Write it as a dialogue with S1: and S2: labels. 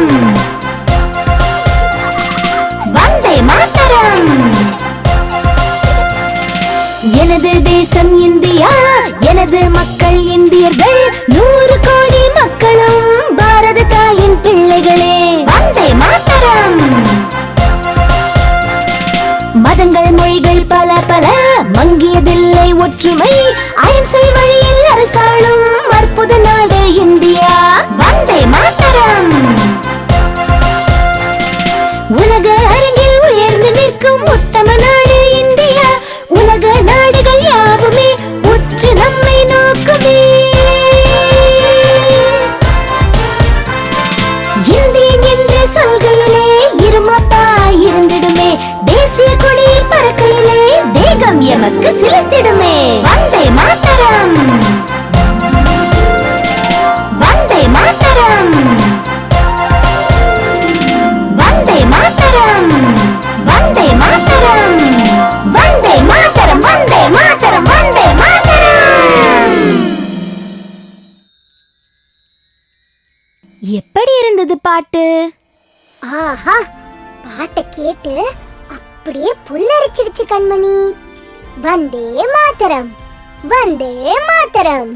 S1: மாதரம் வந்தே மாதரம். எனது தேசம் இந்தியா, எனது மக்கள் இந்தியர்கள், 100 கோடி மக்களும் பாரத தாயின் பிள்ளைகளே. வந்தே மாதரம். மதங்கள் மொழிகள் பல பல, மங்கியதில்லை ஒற்றுமை, அகிம்சை வழியில் அரசாளும் அற்புத நாடு இந்தியா. வந்தே மாதரம். உலக அரங்கில் உயர்ந்து நிற்கும் உத்தம நாடு இந்தியா. உலக நாடுகள் யாவுமே உற்று நம்மை நோக்குமே. இந்தியன் என்ற சொல்களிலே இருமப்பா இருந்திடுமே. தேசிய கொடி பறக்கையிலே தேகம் எமக்கு சிலிர்த்திடுமே. வந்தே மாதரம். வந்தே மாதரம். வந்தே மாதரம். வந்தே மாதரம். வந்தே மாதரம். வந்தே மாதரம். வந்தே மாதரம். எப்படி இருந்தது பாட்டு?
S2: ஆஹா, பாட்டை கேட்டு அப்படியே புல்லரிச்சிடுச்சு கண்மணி. வந்தே மாதரம். வந்தே மாதரம்.